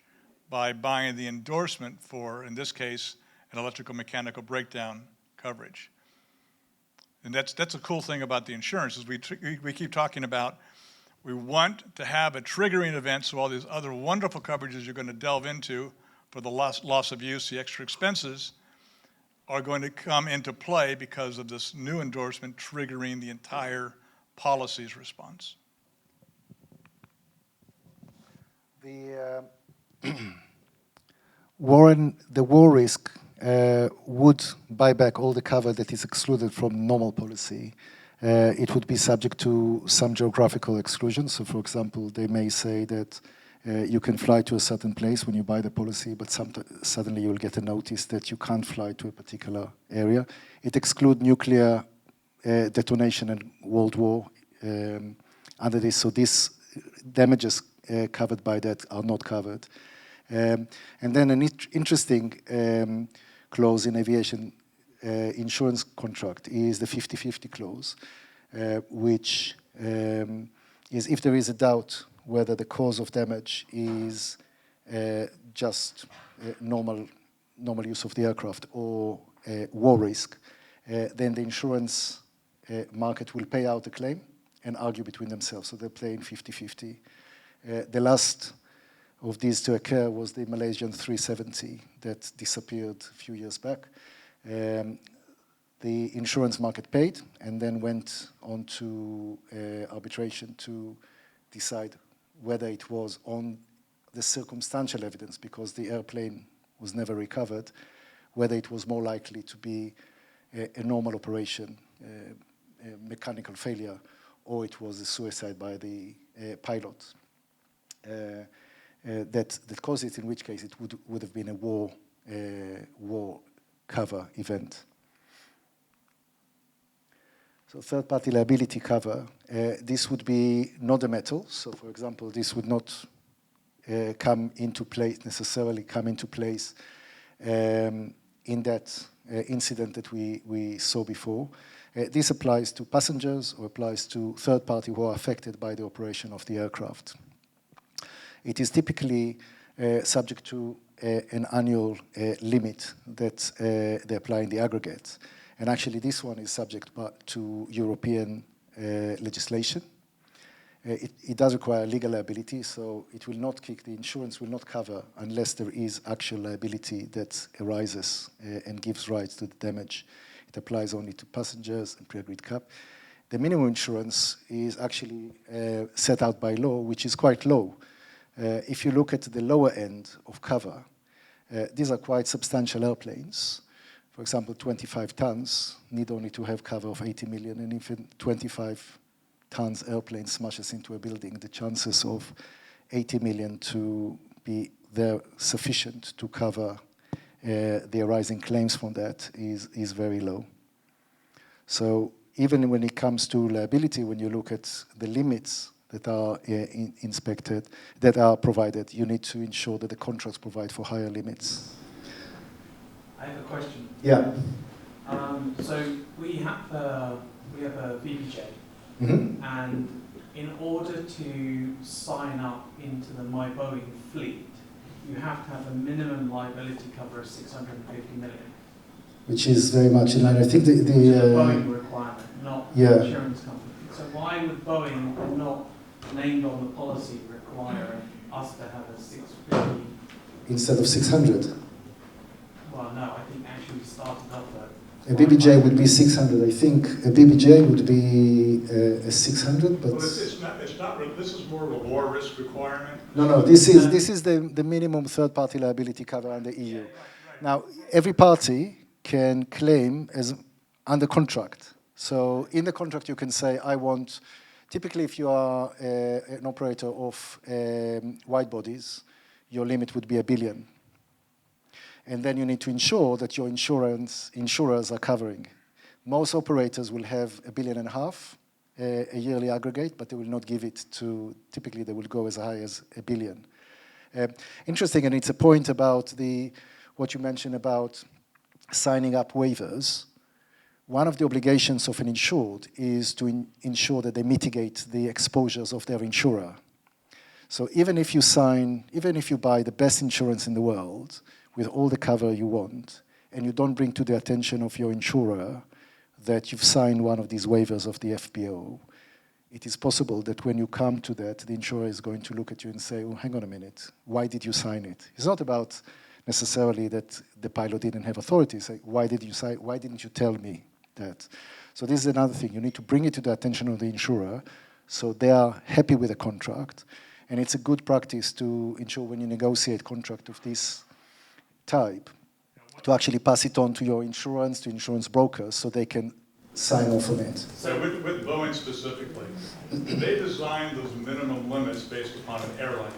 by buying the endorsement for, in this case, an electrical mechanical breakdown coverage. And that's a cool thing about the insurance is we keep talking about we want to have a triggering event so all these other wonderful coverages you're going to delve into for the loss of use, the extra expenses, are going to come into play because of this new endorsement triggering the entire policy's response. The war risk would buy back all the cover that is excluded from normal policy. It would be subject to some geographical exclusions. So, for example, they may say that you can fly to a certain place when you buy the policy, but suddenly you'll get a notice that you can't fly to a particular area. It excludes nuclear detonation and World War under this. So these damages covered by that are not covered. And then an interesting clause in aviation insurance contract is the 50-50 clause, which is if there is a doubt whether the cause of damage is just normal use of the aircraft or war risk, then the insurance market will pay out the claim and argue between themselves. So they're playing 50-50. The last of these to occur was the Malaysian 370 that disappeared a few years back. The insurance market paid and then went on to arbitration to decide whether it was on the circumstantial evidence, because the airplane was never recovered, whether it was more likely to be a normal operation, a mechanical failure, or it was a suicide by the pilot that caused it, in which case it would have been a war cover event. So third-party liability cover, this would be not a metal. So, for example, this would not necessarily come into place in that incident that we saw before. This applies to passengers or applies to third-party who are affected by the operation of the aircraft. It is typically subject to an annual limit that they apply in the aggregate. And actually, this one is subject to European legislation. It does require legal liability, so it will not kick, the insurance will not cover unless there is actual liability that arises and gives rise to the damage. It applies only to passengers and pre-agreed cap. The minimum insurance is actually set out by law, which is quite low. If you look at the lower end of cover, these are quite substantial airplanes. For example, 25 tons need only to have cover of 80 million, and if a 25 tons airplane smashes into a building, the chances of 80 million to be there sufficient to cover the arising claims from that is very low. So even when it comes to liability, when you look at the limits that are inspected, that are provided. You need to ensure that the contracts provide for higher limits. I have a question. Yeah. So we have a VBJ, and in order to sign up into the My Boeing fleet, you have to have a minimum liability cover of 650 million. Which is very much in line. I think Which is a Boeing requirement, not the insurance company. So why would Boeing, not named on the policy, require us to have a 650? Instead of 600? Well, no, I think actually we started off at... A BBJ would be 600. I think a BBJ would be a 600, but... Well, it's not, this is more of a war risk requirement. No, this is the minimum third-party liability cover under EU. Right. Now, every party can claim as under contract. So in the contract you can say, I want, typically if you are an operator of wide bodies, your limit would be 1 billion. And then you need to ensure that your insurers are covering. Most operators will have 1.5 billion a yearly aggregate, but they will not give it to, typically they will go as high as 1 billion. Interesting, and it's a point about what you mentioned about signing up waivers. One of the obligations of an insured is to ensure that they mitigate the exposures of their insurer. So even if you buy the best insurance in the world, with all the cover you want, and you don't bring to the attention of your insurer that you've signed one of these waivers of the FPO, it is possible that when you come to that, the insurer is going to look at you and say, oh, hang on a minute, why did you sign it? It's not about necessarily that the pilot didn't have authority. Say, why didn't you tell me that? So this is another thing. You need to bring it to the attention of the insurer so they are happy with the contract. And it's a good practice to ensure when you negotiate contract of this type, to actually pass it on to your insurance, to insurance brokers, so they can sign off on it. So with Boeing specifically, they designed those minimum limits based upon an airline,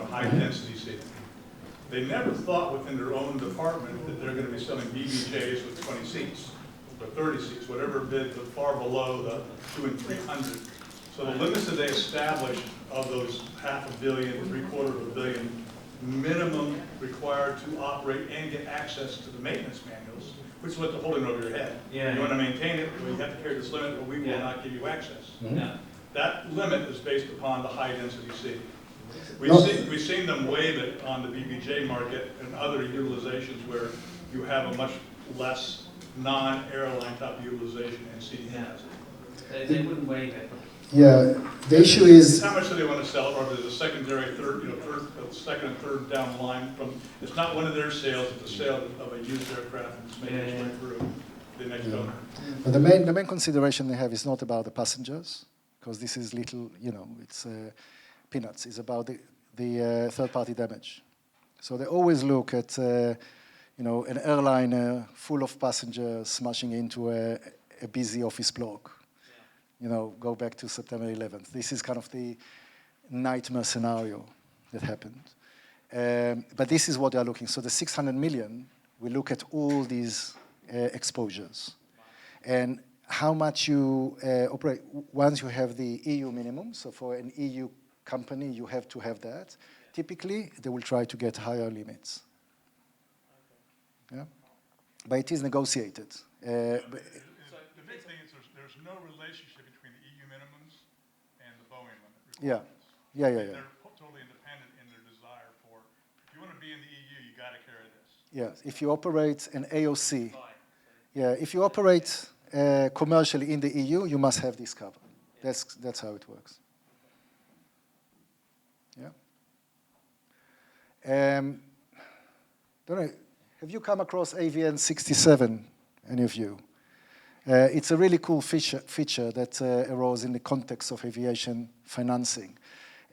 high density seating. They never thought within their own department that they're going to be selling BBJs with 20 seats or 30 seats, whatever bid, but far below the 200 and 300. So the limits that they established of those $500 million, $750 million minimum required to operate and get access to the maintenance manuals, which is what they're holding over your head. Yeah. You want to maintain it, well, you have to carry this limit, but we will not give you access. Yeah. That limit is based upon the high density seating. We've seen them waive it on the BBJ market and other utilizations where you have a much less non-airline type utilization and seating capacity. They wouldn't waive it. Yeah, the issue is... How much do they want to sell it, or there's a secondary, second and third down the line from, it's not one of their sales, it's a sale of a used aircraft and it's making its way through the next owner. But the main consideration they have is not about the passengers, because this is little, it's peanuts. It's about the third-party damage. So they always look at, an airliner full of passengers smashing into a busy office block. Go back to September 11th. This is kind of the nightmare scenario that happened. But this is what they are looking. So the 600 million, we look at all these exposures. And how much you operate, once you have the EU minimum, so for an EU company, you have to have that. Typically, they will try to get higher limits. Yeah? But it is negotiated. The big thing is there's no relationship between the EU minimums and the Boeing limit requirements. Yeah. They're totally independent in their desire for, if you want to be in the EU, you got to carry this. Yeah, if you operate an AOC, if you operate commercially in the EU, you must have this cover. That's how it works. Yeah. Don't know, have you come across AVN 67, any of you? It's a really cool feature that arose in the context of aviation financing.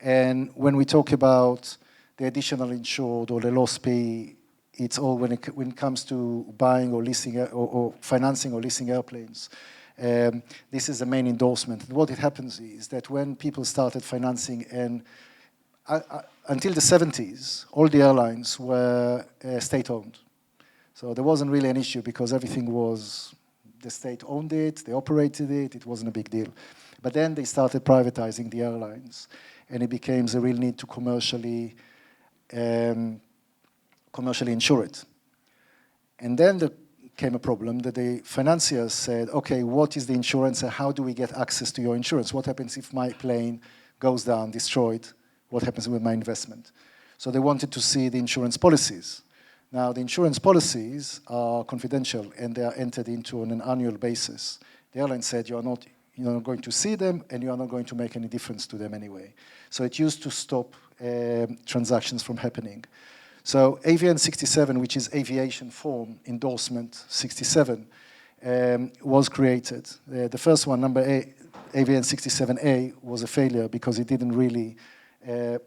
And when we talk about the additional insured or the loss pay, it's all when it comes to buying or leasing or financing or leasing airplanes. This is the main endorsement. And what it happens is that when people started financing, and until the 70s, all the airlines were state-owned. So there wasn't really an issue because everything was the state owned it, they operated it, it wasn't a big deal. But then they started privatizing the airlines, and it became a real need to commercially insure it. And then there came a problem that the financiers said, okay, what is the insurance and how do we get access to your insurance? What happens if my plane goes down, destroyed? What happens with my investment? So they wanted to see the insurance policies. Now, the insurance policies are confidential and they are entered into on an annual basis. The airline said you're not going to see them and you are not going to make any difference to them anyway. So it used to stop transactions from happening. So AVN 67, which is Aviation Form Endorsement 67, was created. The first one, number A, AVN 67A, was a failure because it didn't really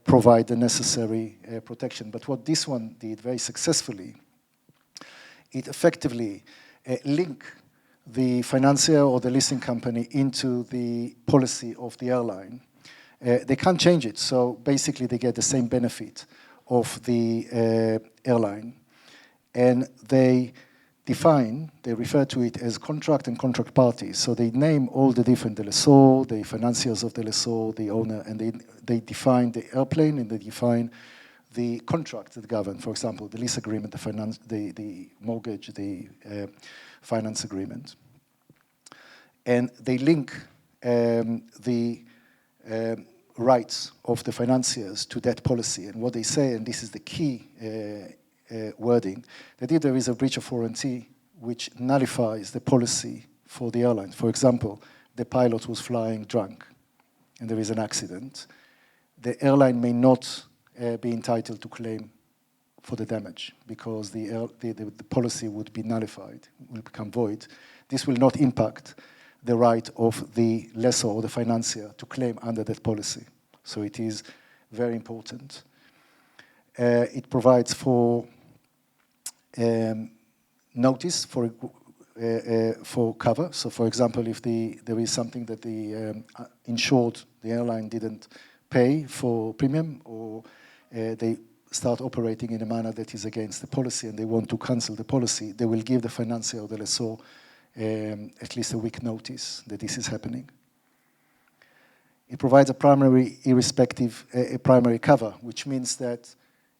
provide the necessary protection. But what this one did very successfully, it effectively linked the financier or the leasing company into the policy of the airline. They can't change it, so basically they get the same benefit of the airline, and they refer to it as contract and contract parties. So they name all the different, the lessor, the financiers of the lessor, the owner, and they define the airplane and they define the contract that govern. For example, the lease agreement, the mortgage, the finance agreement. And they link the rights of the financiers to that policy. And what they say, and this is the key wording, that if there is a breach of warranty which nullifies the policy for the airline, for example, the pilot was flying drunk and there is an accident, the airline may not be entitled to claim for the damage because the policy would be nullified, will become void. This will not impact the right of the lessor or the financier to claim under that policy. So it is very important. It provides for notice for cover. So for example, if there is something that the insured, the airline didn't pay for premium, or they start operating in a manner that is against the policy and they want to cancel the policy, they will give the financier or the lessor at least a week notice that this is happening. It provides a primary primary cover, which means that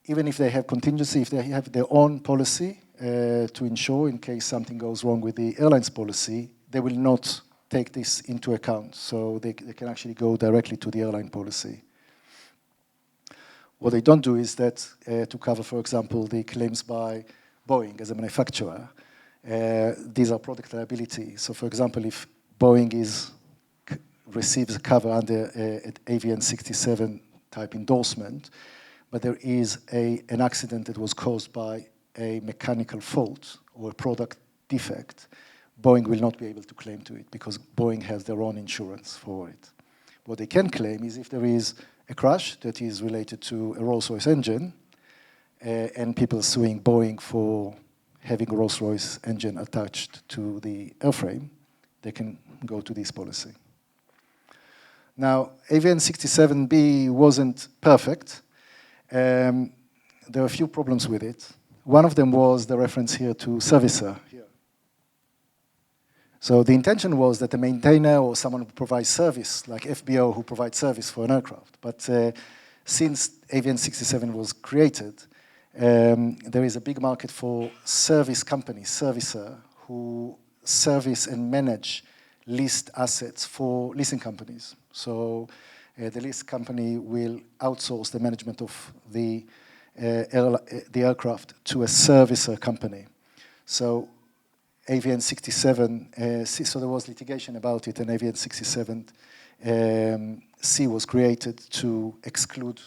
even if they have contingency, if they have their own policy to insure in case something goes wrong with the airline's policy, they will not take this into account. So they can actually go directly to the airline policy. What they don't do is that to cover, for example, the claims by Boeing as a manufacturer, these are product liability. So for example, if Boeing receives a cover under an AVN 67 type endorsement, but there is an accident that was caused by a mechanical fault or a product defect, Boeing will not be able to claim to it because Boeing has their own insurance for it. What they can claim is if there is a crash that is related to a Rolls-Royce engine and people suing Boeing for having a Rolls-Royce engine attached to the airframe, they can go to this policy. Now, AVN 67B wasn't perfect. There are a few problems with it. One of them was the reference here to servicer. Here. So the intention was that the maintainer or someone who provides service, like FBO who provides service for an aircraft. But since AVN 67 was created, there is a big market for service companies, servicer, who service and manage leased assets for leasing companies. So the lease company will outsource the management of the aircraft to a servicer company. So AVN 67, so there was litigation about it, and AVN 67 C was created to exclude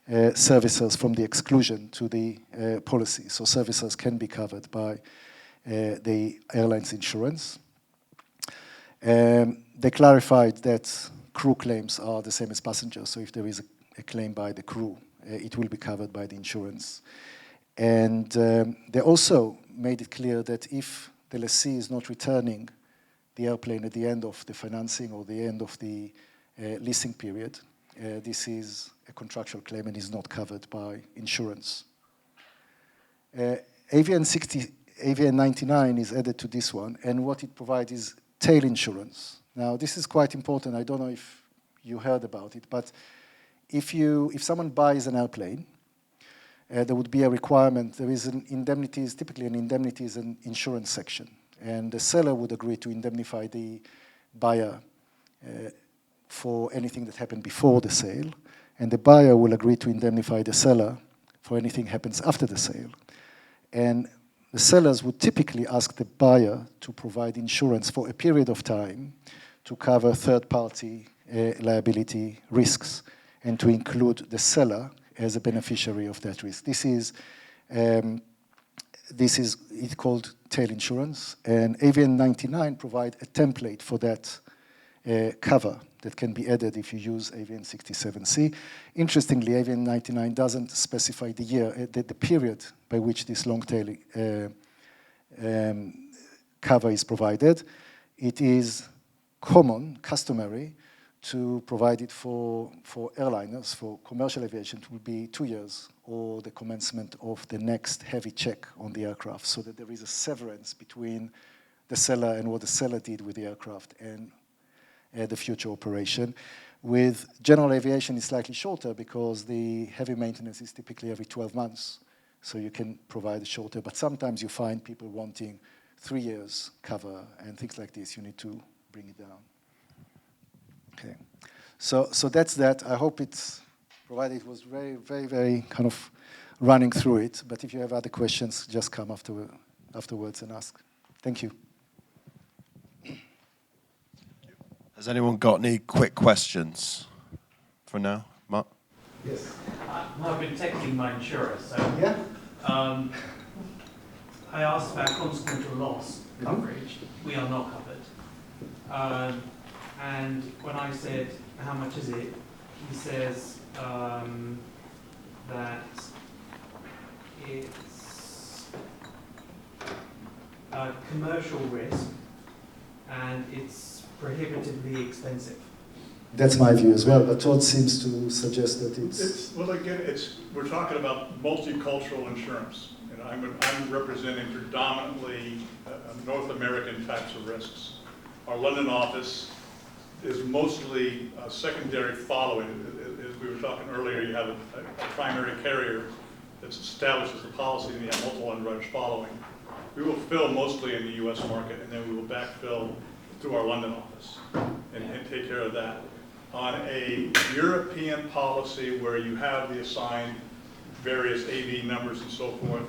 servicers from the exclusion to the policy. So servicers can be covered by the airline's insurance. They clarified that crew claims are the same as passengers. So if there is a claim by the crew, it will be covered by the insurance. And they also made it clear that if the lessee is not returning the airplane at the end of the financing or the end of the leasing period, this is a contractual claim and is not covered by insurance. AVN AVN 99 is added to this one, and what it provides is tail insurance. Now, this is quite important. I don't know if you heard about it, but if someone buys an airplane, there would be a requirement. There is typically an indemnities and insurance section, and the seller would agree to indemnify the buyer for anything that happened before the sale, and the buyer will agree to indemnify the seller for anything happens after the sale. And the sellers would typically ask the buyer to provide insurance for a period of time to cover third-party liability risks and to include the seller as a beneficiary of that risk. This is it's called tail insurance, and AVN 99 provide a template for that cover that can be added if you use AVN 67C. Interestingly, AVN 99 doesn't specify the year, the period by which this long tail cover is provided. It is customary to provide it for airliners, for commercial aviation. It will be 2 years or the commencement of the next heavy check on the aircraft, so that there is a severance between the seller and what the seller did with the aircraft and the future operation. With general aviation, it's slightly shorter because the heavy maintenance is typically every 12 months, so you can provide it shorter. But sometimes you find people wanting 3 years cover and things like this. You need to bring it down. Okay, so that's that. I hope it's provided. It was very, very, very kind of running through it. But if you have other questions, just come afterwards and ask. Thank you. Has anyone got any quick questions for now? Mark? Yes. I've been texting my insurer, so Yeah. I asked about consequential loss coverage. We are not covered. And when I said, how much is it? He says that it's a commercial risk and it's prohibitively expensive. That's my view as well, but Todd seems to suggest that Well, again, we're talking about multicultural insurance. And I'm representing predominantly North American types of risks. Our London office is mostly secondary following. As we were talking earlier, you have a primary carrier that establishes the policy and you have multiple underwriters following. We will fill mostly in the US market, and then we will backfill through our London office and take care of that. On a European policy where you have the assigned various AV numbers and so forth,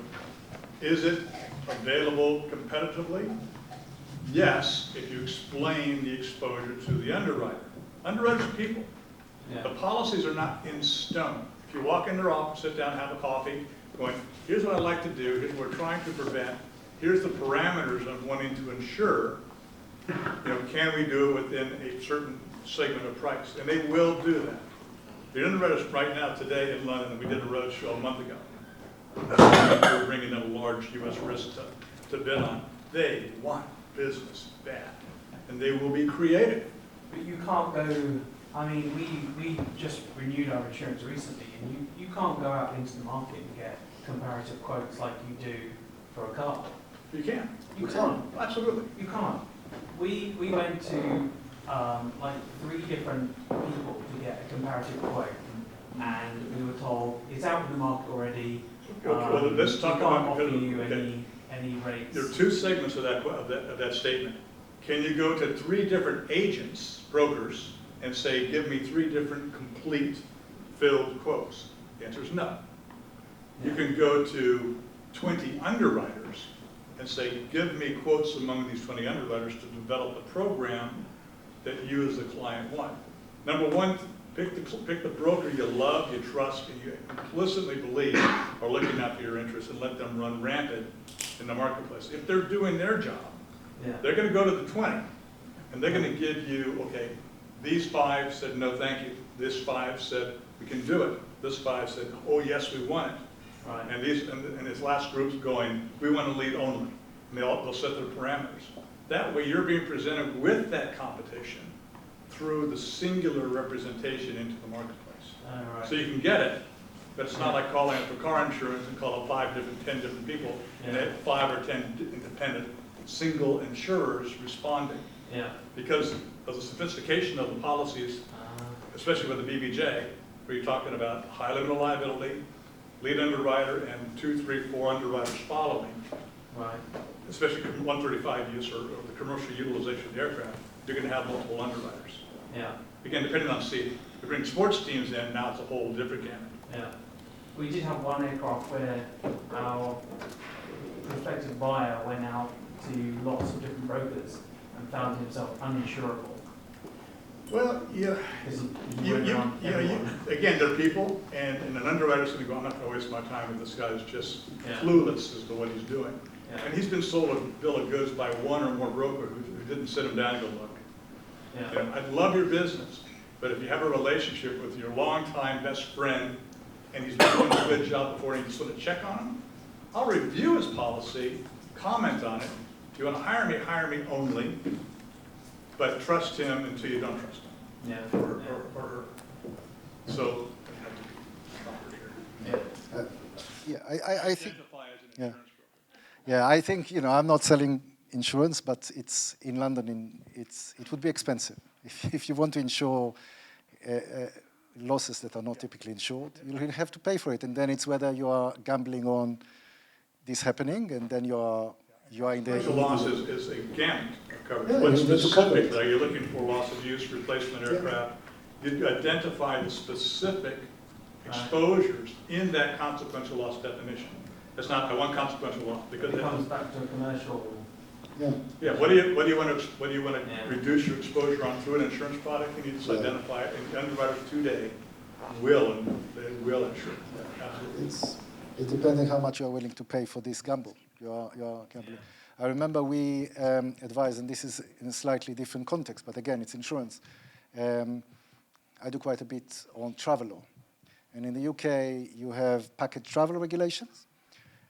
is it available competitively? Yes, if you explain the exposure to the underwriter. Underwriters are people. Yeah. The policies are not in stone. If you walk in their office, sit down, have a coffee, going, here's what I'd like to do, here's what we're trying to prevent, here's the parameters I'm wanting to insure, can we do it within a certain segment of price? And they will do that. The underwriters right now today in London, and we did a road show a month ago, we're bringing in a large US risk to bid on. They want business bad, and they will be creative. But you can't go, I mean, we just renewed our insurance recently, and you can't go out into the market and get comparative quotes like you do for a car. You can. You can't. Absolutely. You can't. We went to like 3 different people to get a comparative quote, and we were told it's out in the market already. Well, let's talk we can't about offer you any rates. There are 2 segments of that statement. Can you go to 3 different agents, brokers, and say, give me 3 different complete filled quotes? The answer is no. You can go to 20 underwriters and say, give me quotes among these 20 underwriters to develop a program that you as the client want. Number 1, pick the broker you love, you trust, and you implicitly believe are looking out for your interests, and let them run rampant in the marketplace. If they're doing their job, they're going to go to the 20, and they're going to give you, okay, these 5 said no thank you. This 5 said we can do it. This 5 said, oh yes, we want it. Right. And this last group's going, we want to lead only. And they'll set their parameters. That way you're being presented with that competition through the singular representation into the marketplace. Right. So you can get it, But it's not like calling up for car insurance and call up 10 different people, and they have 5 or 10 independent single insurers responding. Yeah. Because of the sophistication of the policies, especially with the BBJ, where you're talking about high limit of liability, lead underwriter, and 2, 3, 4 underwriters following. Right. Especially 135 use or the commercial utilization of the aircraft, you're going to have multiple underwriters. Yeah. Again, depending on seating. We bring sports teams in, now it's a whole different gamut. Yeah. We did have one aircraft where our prospective buyer went out to lots of different brokers and found himself uninsurable. Well, yeah, Because he went around everyone. again, they're people, and an underwriter's going to go, I'm not going to waste my time with this guy who's just Yeah. clueless as to what he's doing. Yeah. And he's been sold a bill of goods by one or more broker who didn't sit him down and go, look, Yeah. you know, I love your business, but if you have a relationship with your longtime best friend and he's been doing a good job before and you just want to check on him, I'll review his policy, comment on it. If you want to hire me only, but trust him until you don't trust him. Yeah. Or her. So, it had to be proper here. Yeah. I think. Identify as an Yeah. insurance broker. Yeah, I think, you know, I'm not selling insurance, but it's in London, it would be expensive. If you want to insure losses that are not typically insured, you'll have to pay for it. And then it's whether you are gambling on this happening, and then you are in the... Commercial loss is a gamut of coverage. Yeah, What you need to cover it. specifically, are you looking for loss of use, replacement aircraft? You identify the specific exposures in that consequential loss definition. It's not, I want consequential loss, because It comes back to a commercial. Yeah. yeah, what do you want to Yeah. reduce your exposure on through an insurance product? You need to Yeah. identify it, and underwriters today will, and they will insure. Absolutely. It's depending how much you are willing to pay for this gamble. You are gambling. I remember we advised, and this is in a slightly different context, but again, it's insurance. I do quite a bit on travel law. And in the UK, you have package travel regulations.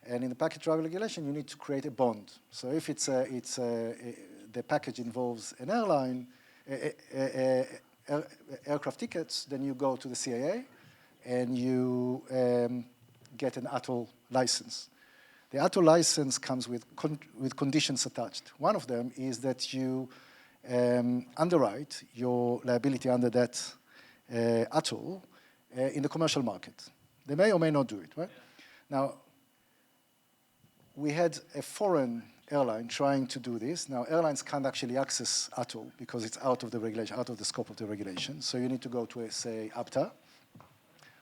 And in the package travel regulation, you need to create a bond. So if the package involves an airline, aircraft tickets, then you go to the CAA and you get an ATOL license. The ATOL license comes with conditions attached. One of them is that you underwrite your liability under that ATOL in the commercial market. They may or may not do it, right? Yeah. Now, we had a foreign airline trying to do this. Now, airlines can't actually access ATOL because it's out of the regulation, out of the scope of the regulation. So you need to go to, say, APTA,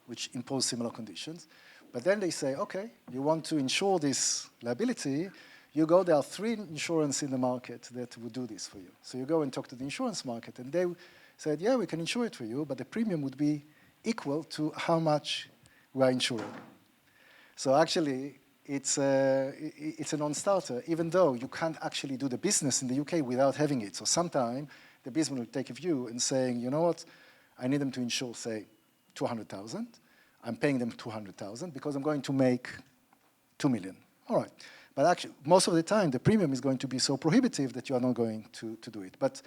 which impose similar conditions. But then they say, okay, you want to insure this liability, you go, there are 3 insurers in the market that would do this for you. So you go and talk to the insurance market, and they said, yeah, we can insure it for you, but the premium would be equal to how much we are insuring. So actually, it's a non-starter, even though you can't actually do the business in the UK without having it. So sometime the business will take a view and saying, you know what, I need them to insure, say, 200,000. I'm paying them 200,000 because I'm going to make 2 million. All right. But actually, most of the time, the premium is going to be so prohibitive that you are not going to do it. But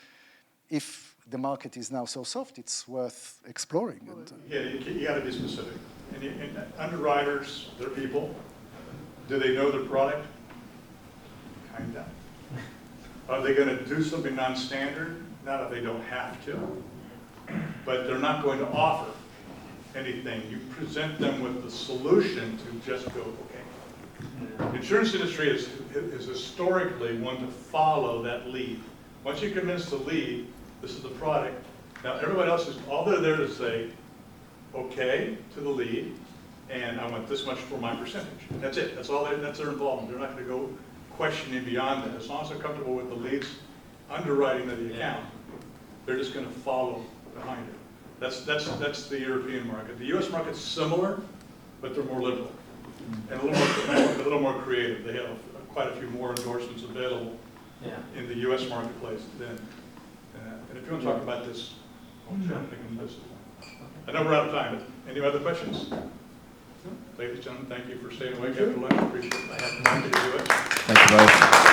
if the market is now so soft, it's worth exploring. Yeah, you got to be specific. And underwriters, they're people. Do they know their product? Kind of. Are they going to do something non-standard? Not if they don't have to. But they're not going to offer anything. You present them with the solution to just go, okay. The insurance industry is historically one to follow that lead. Once you convince the lead, this is the product. Now everybody else is, all they're there to say, okay to the lead, and I want this much for my percentage. That's it. That's all. That's their involvement. They're not going to go questioning beyond that. As long as they're comfortable with the lead's underwriting of the account, they're just going to follow behind it. That's the European market. The U.S. market's similar, but they're more liberal and a little more creative. They have quite a few more endorsements available in the U.S. marketplace than. And if you want to talk about this, I know we're out of time, but any other questions? Ladies and gentlemen, thank you for staying awake after lunch. Appreciate it. I have time to do it. Thank you both.